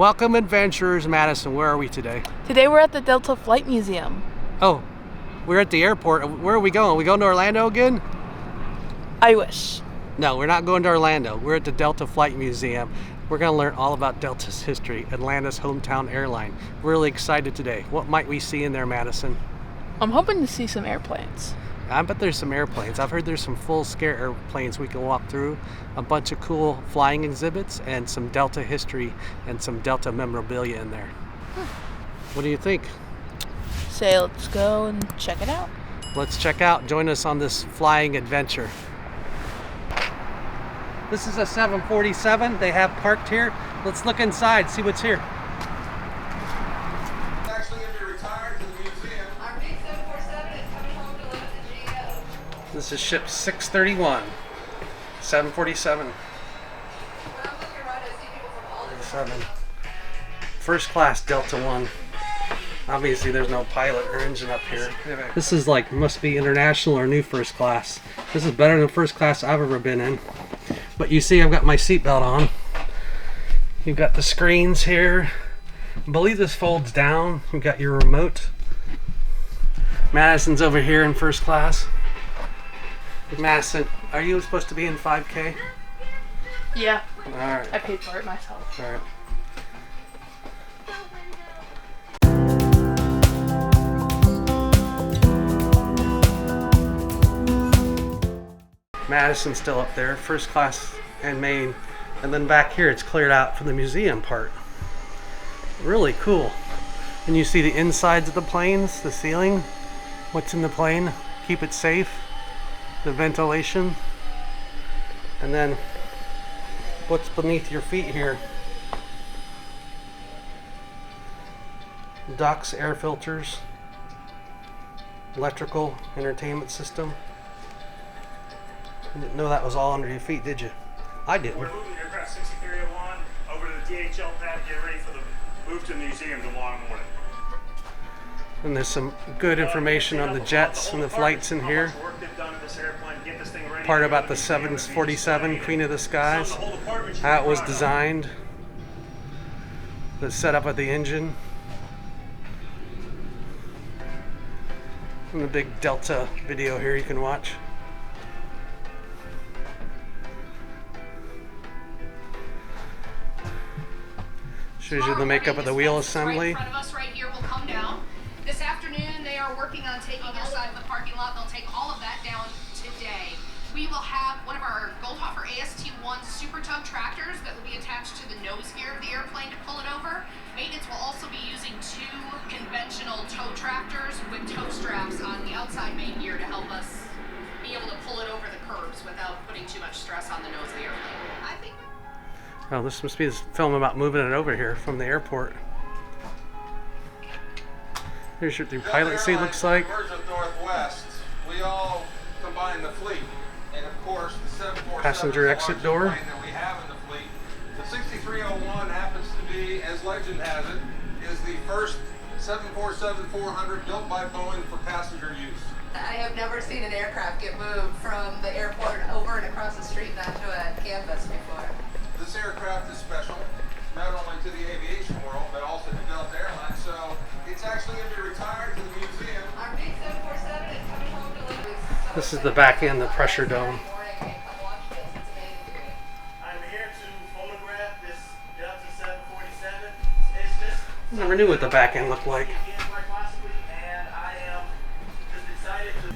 Welcome adventurers, Madison. Where are we today? Today we're at the Delta Flight Museum. Oh, we're at the airport. Where are we going? Are we going to Orlando again? I wish. No, we're not going to Orlando. We're at the Delta Flight Museum. We're going to learn all about Delta's history, Atlanta's hometown airline. We're really excited today. What might we see in there, Madison? I'm hoping to see some airplanes. I bet there's some airplanes. I've heard there's some full-scale airplanes we can walk through, a bunch of cool flying exhibits, and some Delta history and some Delta memorabilia in there. What do you think? Say let's go and check it out. Let's check out. Join us on this flying adventure. This is a 747 they have parked here. Let's look inside, see what's here. This is ship 631, 747. First class Delta One. Obviously there's no pilot or engine up here. This is like, must be international or new first class. This is better than first class I've ever been in. But you see I've got my seatbelt on. You've got the screens here. I believe this folds down. You've got your remote. Madison's over here in first class. Madison, are you supposed to be in 5K? Yeah. Alright. I paid for it myself. Alright. Madison's still up there, first class and main. And then back here it's cleared out for the museum part. Really cool. And you see the insides of the planes, the ceiling, what's in the plane, keep it safe. The ventilation, and then what's beneath your feet here. Ducts, air filters, electrical entertainment system. You didn't know that was all under your feet, did you? I didn't. We're moving aircraft 6301 over to the DHL pad to get ready for the move to the museum tomorrow morning. And there's some good information on the jets and the flights in here. Part about the 747 Queen of the Skies, how it was designed, the setup of the engine, and the big Delta video here you can watch. Shows you the makeup of the wheel assembly. Right in front of us right here will come down. This afternoon they are working on taking this side of the parking lot. They'll take all of that down today. We will have one of our Goldhofer AST-1 super tug tractors that will be attached to the nose gear of the airplane to pull it over. Maintenance will also be using 2 conventional tow tractors with tow straps on the outside main gear to help us be able to pull it over the curbs without putting too much stress on the nose of the airplane. I think. Oh, this must be this film about moving it over here from the airport. Here's what the pilot seat looks like. Northwest, we all combine the fleet. And of course, the 747 passenger exit door. That we have in the fleet. The 6301 happens to be, as legend has it, is the first 747-400 built by Boeing for passenger use. I have never seen an aircraft get moved from the airport over and across the street and onto a campus before. This aircraft is special, not only to the aviation world, but also to Delta Airlines. So it's actually going to be retired to the museum. Our big 747 is coming home to live. This is the back end, the pressure dome. I'm here to photograph this Delta 747. It's just I never knew what the back end looked like. and I am just excited to.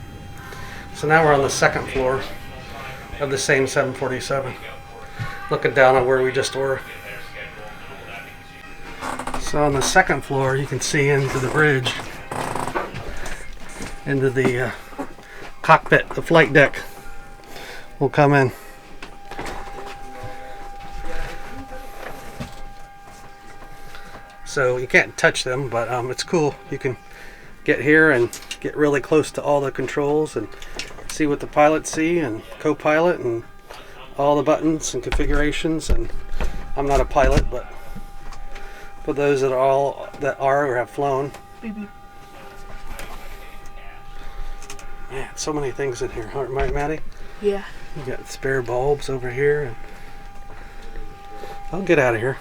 So now we're on the second floor of the same 747. Looking down on where we just were. So on the second floor you can see into the bridge, into the cockpit, the flight deck. We'll come in. So you can't touch them, but it's cool. You can get here and get really close to all the controls and see what the pilots see and co-pilot and all the buttons and configurations. And I'm not a pilot, but for those that are or have flown. Man, so many things in here, right, Maddie? Yeah. You got spare bulbs over here. And I'll get out of here.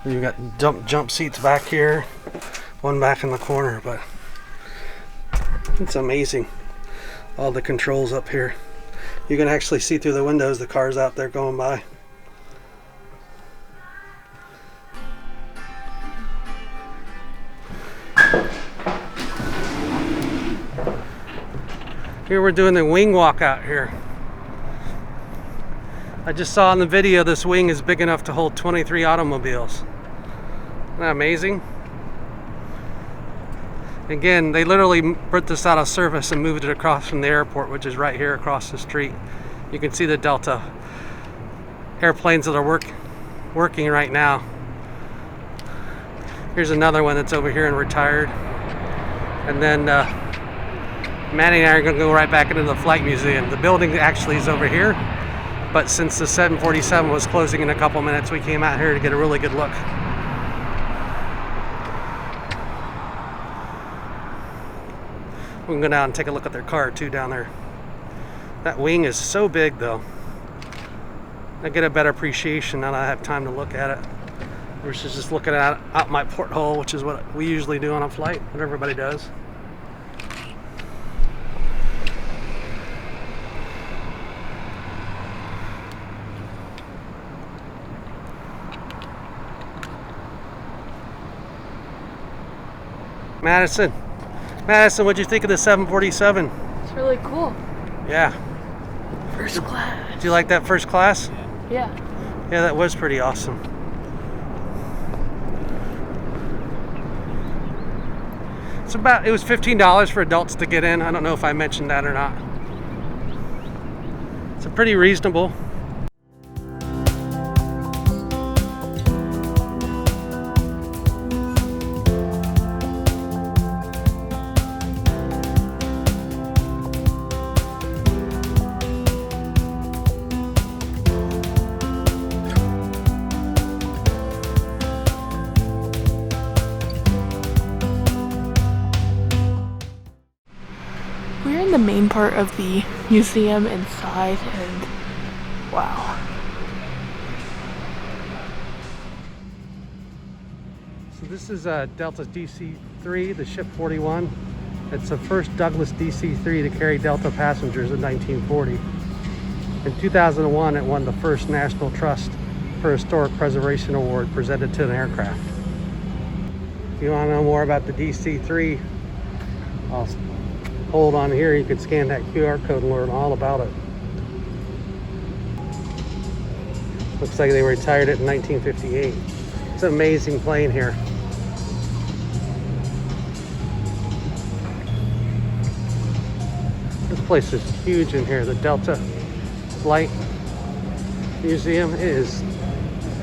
You've got jump seats back here, one back in the corner, but it's amazing. All the controls up here. You can actually see through the windows the cars out there going by. Here we're doing the wing walk out here. I just saw in the video this wing is big enough to hold 23 automobiles. Isn't that amazing? Again, they literally put this out of service and moved it across from the airport, which is right here across the street. You can see the Delta airplanes that are working right now. Here's another one that's over here and retired. And then Manny and I are going to go right back into the flight museum. The building actually is over here, but since the 747 was closing in a couple minutes, we came out here to get a really good look. We can go down and take a look at their car too down there. That wing is so big though. I get a better appreciation now that I have time to look at it versus just looking at it out my porthole, which is what we usually do on a flight, what everybody does. Madison, what'd you think of the 747? It's really cool. Yeah. First class. Do you like that first class? Yeah. Yeah, that was pretty awesome. It was $15 for adults to get in. I don't know if I mentioned that or not. It's a pretty reasonable. We're in the main part of the museum inside, and wow. So this is Delta's DC-3, the Ship 41. It's the first Douglas DC-3 to carry Delta passengers in 1940. In 2001, it won the first National Trust for Historic Preservation Award presented to an aircraft. If you want to know more about the DC-3, I'll hold on here. You can scan that QR code and learn all about it. Looks like they retired it in 1958. It's an amazing plane here. This place is huge in here. The Delta Flight Museum there's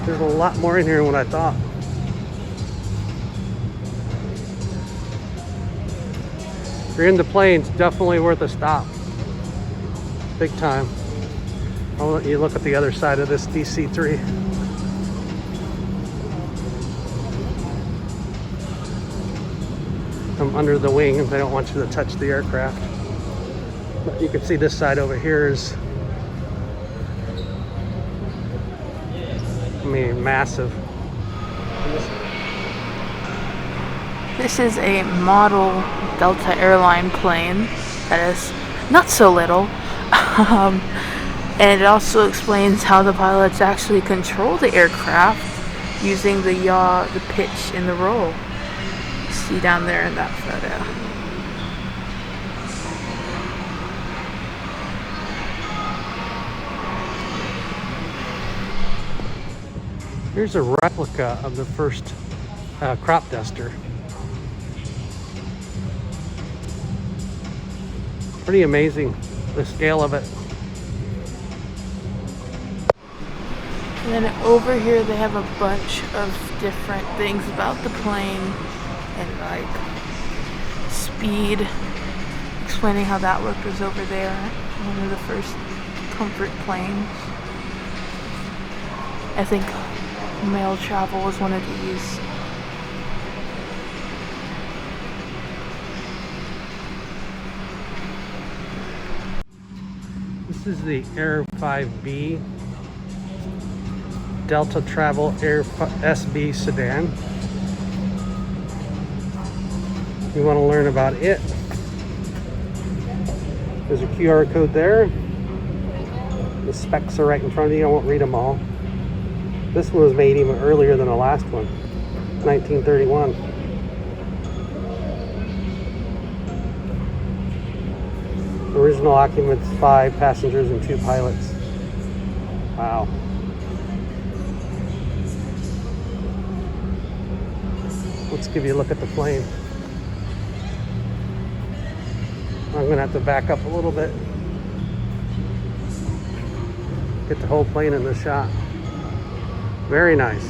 a lot more in here than what I thought. If you're into planes, definitely worth a stop. Big time. I'll let you look at the other side of this DC-3. I'm under the wing and they don't want you to touch the aircraft. But you can see this side over here is, I mean, massive. This is a model Delta airline plane that is not so little. And it also explains how the pilots actually control the aircraft using the yaw, the pitch, and the roll. You see down there in that photo. Here's a replica of the first crop duster. Pretty amazing, the scale of it. And then over here they have a bunch of different things about the plane and like speed, explaining how that worked was over there. One of the first comfort planes. I think mail travel was one of these. This is the Air 5B. Delta Travel Air SB sedan. You want to learn about it. There's a QR code there. The specs are right in front of you. I won't read them all. This one was made even earlier than the last one, 1931. Original occupants 5 passengers and 2 pilots. Wow. Let's give you a look at the plane. I'm going to have to back up a little bit. Get the whole plane in the shot. Very nice.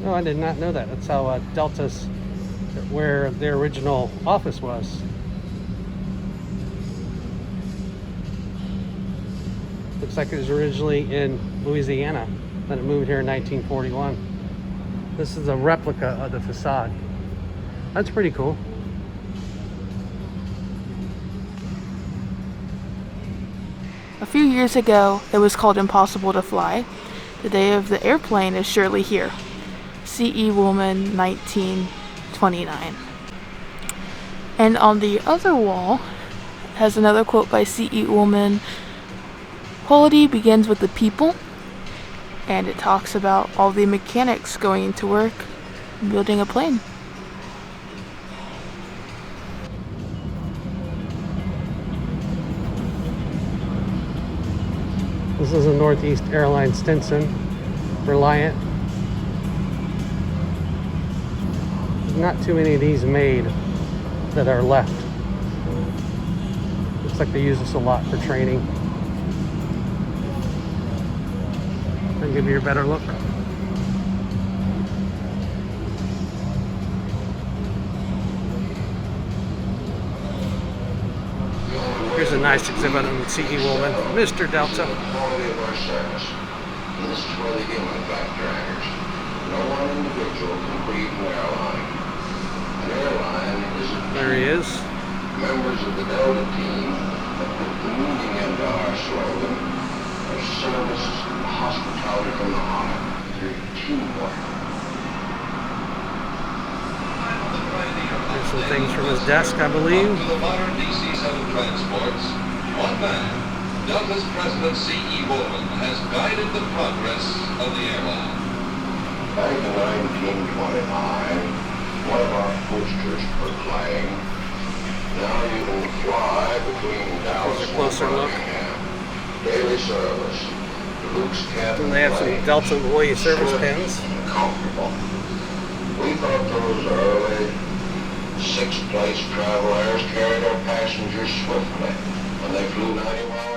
Oh, I did not know that. That's how Delta's, where their original office was. Looks like it was originally in Louisiana. Then it moved here in 1941. This is a replica of the facade. That's pretty cool. A few years ago, it was called impossible to fly. The day of the airplane is surely here. C.E. Woolman, 1929. And on the other wall has another quote by C.E. Woolman. Quality begins with the people. And it talks about all the mechanics going to work building a plane. This is a Northeast Airlines Stinson, Reliant. There's not too many of these made that are left. Looks like they use this a lot for training. I'll give you a better look. Here's a nice exhibit on C.E. Woolman, Mr. Delta. Quality of our service. And this is where the human factor enters. No one individual can create an airline. An airline is a There he is. members of the Delta team that put the meaning into our slogan of service and hospitality from the heart through teamwork. There's some things from his desk, I believe. To the modern DC-7 transports, one man, Delta's President C.E. Woolman, has guided the progress of the airline. Back in 1929, one of our posters proclaimed, now you can fly between Dallas Here's a closer and look. Birmingham. Daily service. Luke's cabin And they have some plane. Delta employee service Swift pins. and comfortable. We thought those early 6-place travelers carried our passengers swiftly when they flew 90 miles.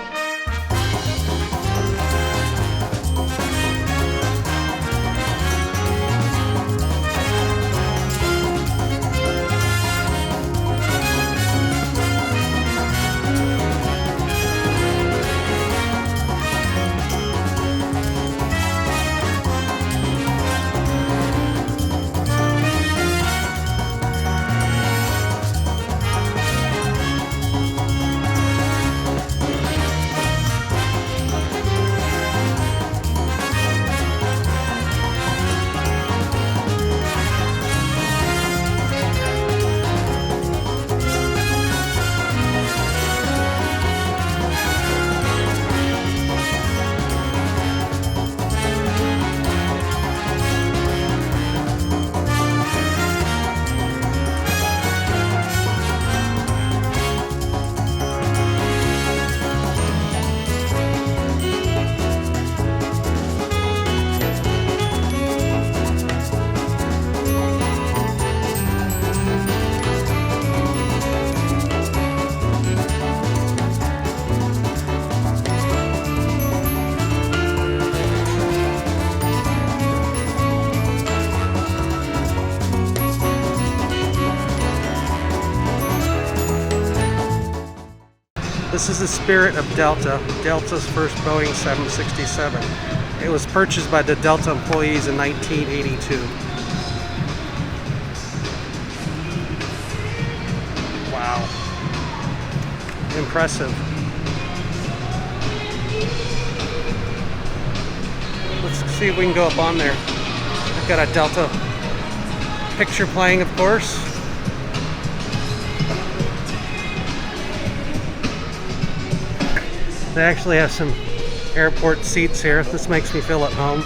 This is the spirit of Delta, Delta's first Boeing 767. It was purchased by the Delta employees in 1982. Wow. Impressive. see if we can go up on there. I've got a Delta picture playing, of course. They actually have some airport seats here. This makes me feel at home.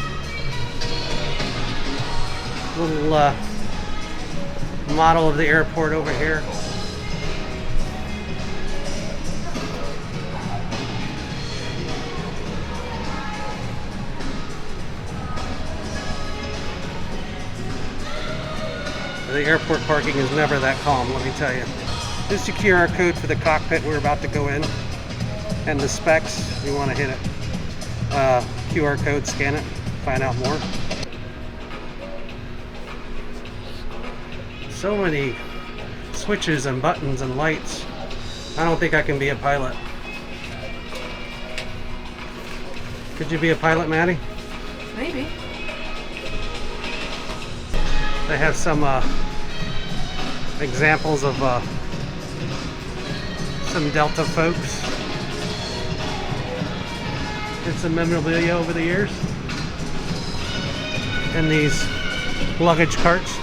Little model of the airport over here. The airport parking is never that calm, let me tell you. This is the QR code for the cockpit we're about to go in. And the specs, you want to hit it. QR code, scan it, find out more. So many switches and buttons and lights. I don't think I can be a pilot. Could you be a pilot, Maddie? Maybe. They have some examples of some Delta folks. Here's some memorabilia over the years. And these luggage carts.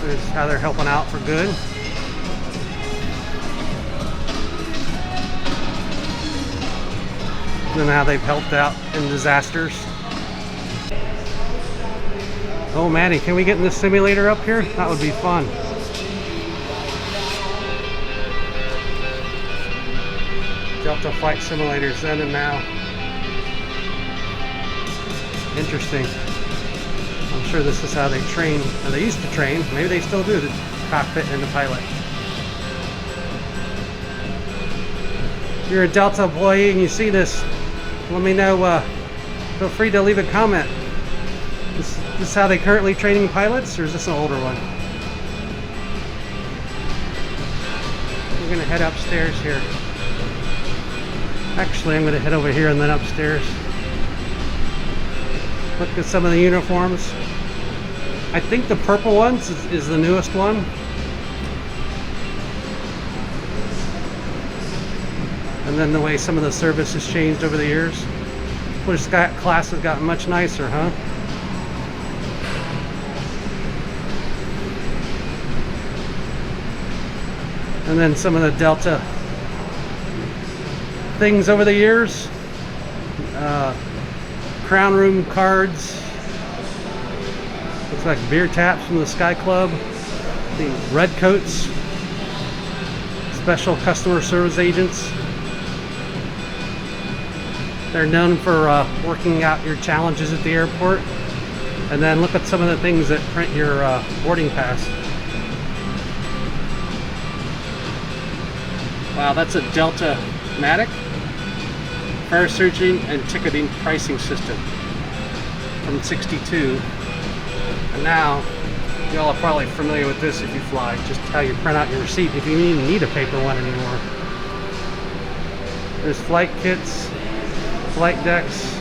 There's how they're helping out for good. And how they've helped out in disasters. Oh, Maddie, can we get in the simulator up here? That would be fun. Delta flight simulators then and now. Interesting. I'm sure this is how they train, or they used to train. Maybe they still do, the cockpit and the pilot. If you're a Delta employee and you see this, let me know. Feel free to leave a comment. Is this how they currently training pilots, or is this an older one? We're gonna head upstairs here. Actually, I'm gonna head over here and then upstairs. Look at some of the uniforms. I think the purple ones is the newest one. And then the way some of the service has changed over the years. Which class has gotten much nicer, huh? And then some of the Delta things over the years. Crown room cards. Looks like beer taps from the Sky Club. The red coats. Special customer service agents. They're known for working out your challenges at the airport. And then look at some of the things that print your boarding pass. Wow, that's a Delta Matic fare searching and ticketing pricing system from '62. And now, y'all are probably familiar with this if you fly. Just how you print out your receipt if you even need a paper one anymore. There's flight kits, flight decks.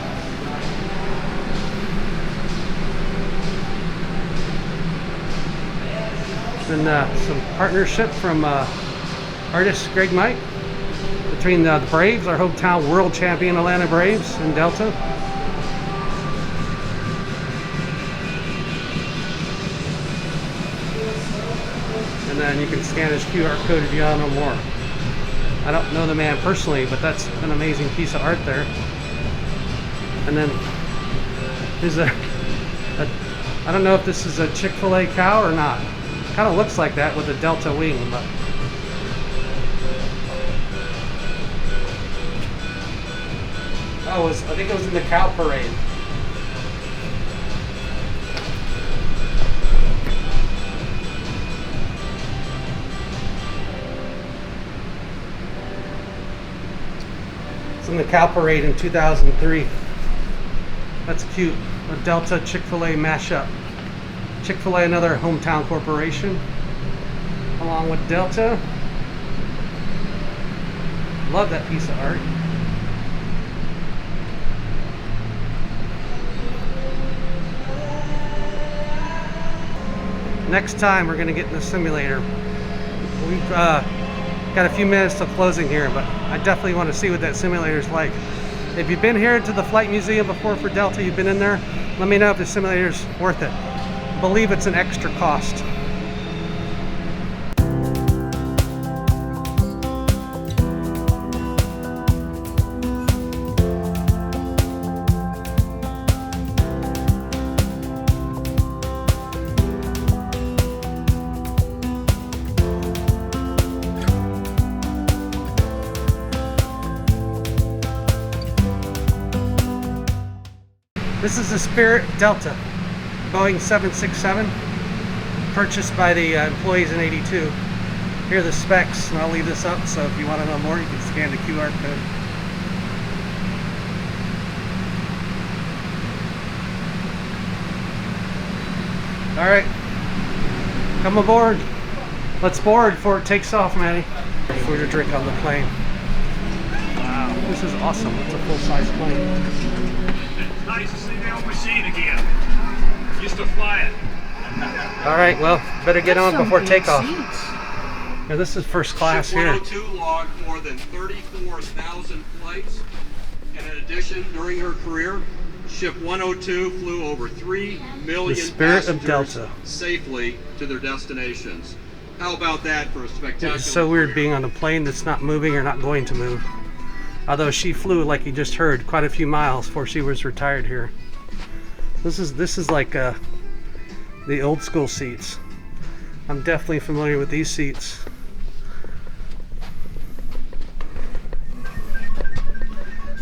And some partnership from artist Greg Mike between the Braves, our hometown world champion Atlanta Braves, and Delta. And then you can scan his QR code if you want to know more. I don't know the man personally, but that's an amazing piece of art there. And then there's I don't know if this is a Chick-fil-A cow or not. Kind of looks like that with a Delta wing, but I think it was in the cow parade. It's in the cow parade in 2003. That's cute. A Delta Chick-fil-A mashup. Chick-fil-A, another hometown corporation, along with Delta. Love that piece of art. Next time we're gonna get in the simulator. Got a few minutes till closing here, but I definitely want to see what that simulator is like. If you've been here to the Flight Museum before for Delta, you've been in there, let me know if the simulator's worth it. I believe it's an extra cost. This is the Spirit Delta, Boeing 767, purchased by the employees in '82. Here are the specs, and I'll leave this up, so if you want to know more, you can scan the QR code. All right, come aboard. Let's board before it takes off, Maddie. Food or drink on the plane. Wow, this is awesome. It's a full-size plane. Nice to see the old machine again. Used to fly it. All right, well, better get on before takeoff. Seats. Yeah, this is first class Ship here. 102 logged more than 34,000 flights, and in addition, during her career, Ship 102 flew over 3 million The Spirit of passengers Delta. safely to their destinations. How about that for a spectacular It's so weird career? being on a plane that's not moving or not going to move. Although she flew, like you just heard, quite a few miles before she was retired here. This is like the old school seats. I'm definitely familiar with these seats.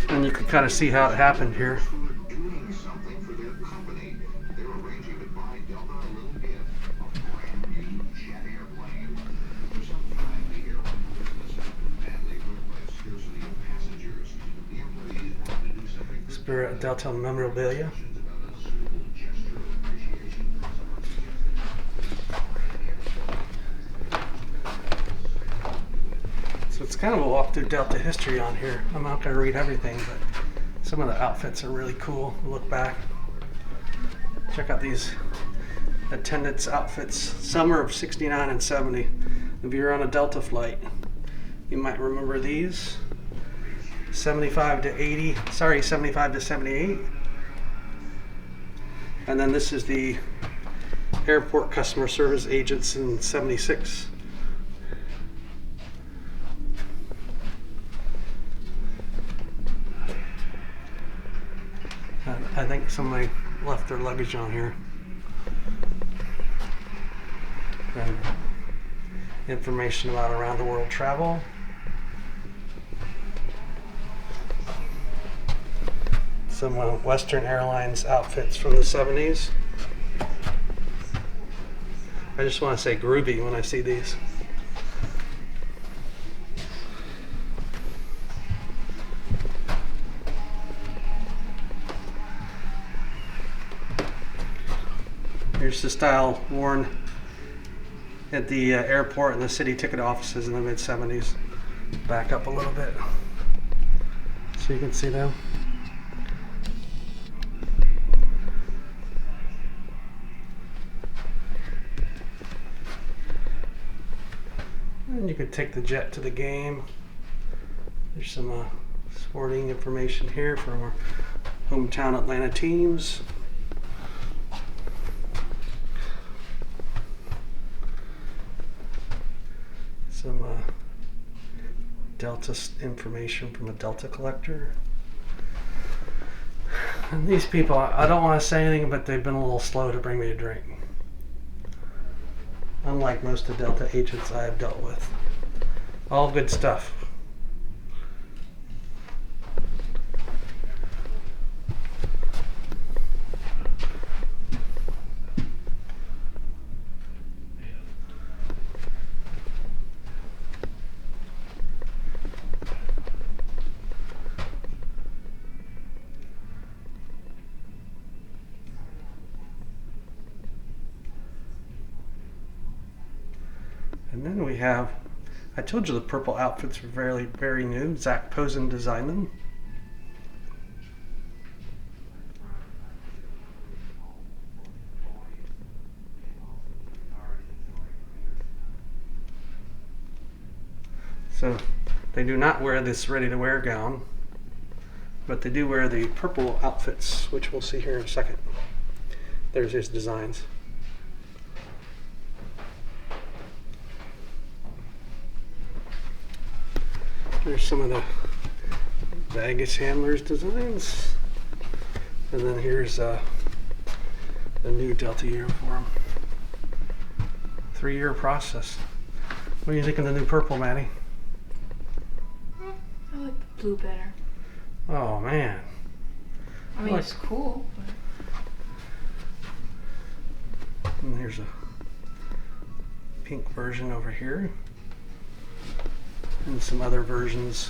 And you can kind of see how it happened here. Doing something for their company. They're arranging to buy Delta a little gift, a brand new jet airplane. For some time, the airline business has been badly hurt by a scarcity of passengers. The employees wanted to do something for Spirit Delta memorabilia. about a suitable gesture of appreciation. So it's kind of a walk through Delta history on here. I'm not going to read everything, but some of the outfits are really cool. Look back. Check out these attendants' outfits. Summer of '69 and '70. If you're on a Delta flight, you might remember these. 75 to 80, sorry, 75 to 78. And then this is the airport customer service agents in '76. I think somebody left their luggage on here. And information about around the world travel. Some Western Airlines outfits from the '70s. I just want to say groovy when I see these. Here's the style worn at the airport and the city ticket offices in the mid-'70s. Back up a little bit so you can see them. And you could take the jet to the game. There's some sporting information here from our hometown Atlanta teams. Some Delta information from a Delta collector. And these people, I don't want to say anything, but they've been a little slow to bring me a drink. Unlike most of the Delta agents I have dealt with. All good stuff. And then we have, I told you the purple outfits were very, very new. Zach Posen designed them. So they do not wear this ready-to-wear gown, but they do wear the purple outfits, which we'll see here in a second. There's his designs. There's some of the baggage handlers designs. And then here's the new Delta uniform. 3-year process. What do you think of the new purple, Maddie? I like the blue better. Oh man. I mean, it's cool. And here's a pink version over here. And some other versions.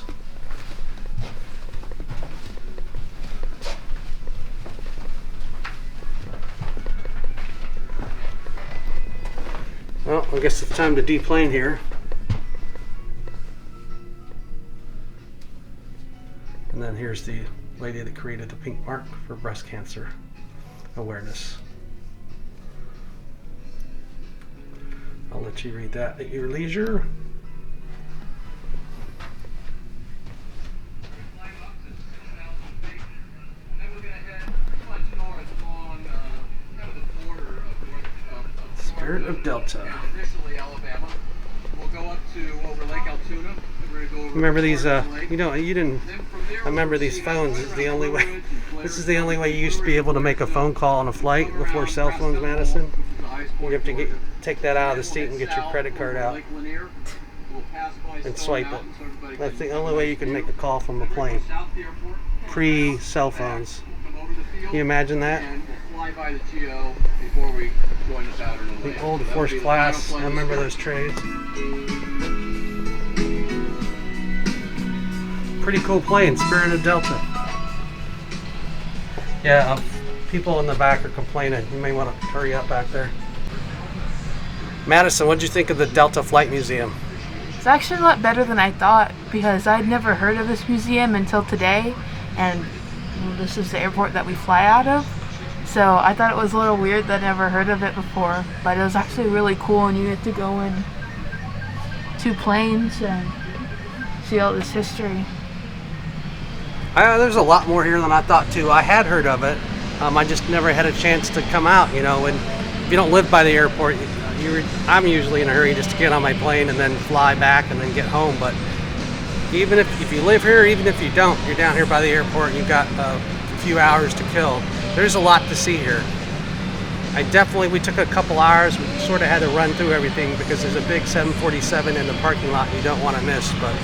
Well, I guess it's time to deplane here. And then here's the lady that created the pink mark for breast cancer awareness. I'll let you read that at your leisure. Spirit of Delta. Remember these? You didn't. I remember these phones. Is the only way. This is the only way you used to be able to make a phone call on a flight before cell phones, Madison. You have to take that out of the seat and get your credit card out and swipe it. That's the only way you can make a call from a plane. Pre-cell phones. Can you imagine that? The old first class. I remember those trays. Pretty cool plane, Spirit of Delta. Yeah, people in the back are complaining. You may want to hurry up back there. Madison, what did you think of the Delta Flight Museum? It's actually a lot better than I thought because I'd never heard of this museum until today, and this is the airport that we fly out of. So I thought it was a little weird that I never heard of it before, but it was actually really cool, and you get to go in 2 planes and see all this history. There's a lot more here than I thought too. I had heard of it. I just never had a chance to come out, and if you don't live by the airport, I'm usually in a hurry just to get on my plane and then fly back and then get home. But even if you live here, even if you don't, you're down here by the airport and you've got a few hours to kill. There's a lot to see here. We took a couple hours. We sort of had to run through everything because there's a big 747 in the parking lot you don't want to miss. But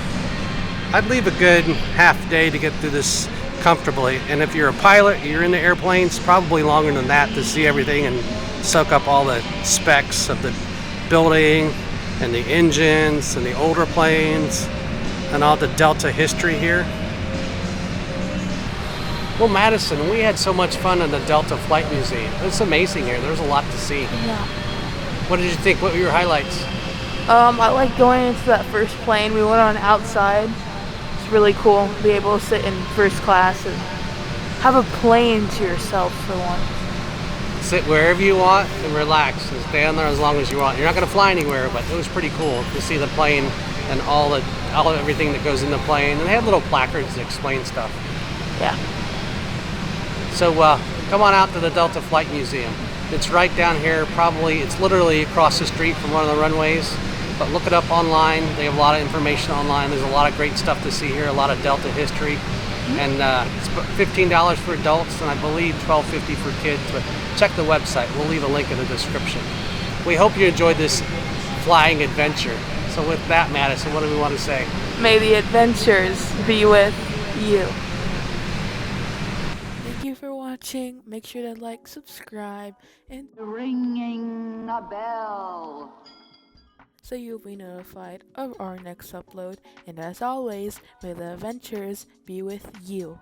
I'd leave a good half day to get through this comfortably. And if you're a pilot, you're in the airplanes, probably longer than that to see everything and soak up all the specs of the building and the engines and the older planes and all the Delta history here. Well, Madison, we had so much fun in the Delta Flight Museum. It's amazing here. There's a lot to see. Yeah. What did you think? What were your highlights? I like going into that first plane. We went on outside. It's really cool to be able to sit in first class and have a plane to yourself for once. Sit wherever you want and relax and stay on there as long as you want. You're not going to fly anywhere, but it was pretty cool to see the plane and everything that goes in the plane. And they have little placards that explain stuff. Yeah. So come on out to the Delta Flight Museum. It's right down here. It's literally across the street from one of the runways. But look it up online. They have a lot of information online. There's a lot of great stuff to see here. A lot of Delta history. And it's $15 for adults, and I believe $12.50 for kids. But check the website. We'll leave a link in the description. We hope you enjoyed this flying adventure. So with that, Madison, what do we want to say? May the adventures be with you. Thank you for watching. Make sure to like, subscribe, and Ringing a bell. so you'll be notified of our next upload. And as always, may the adventures be with you.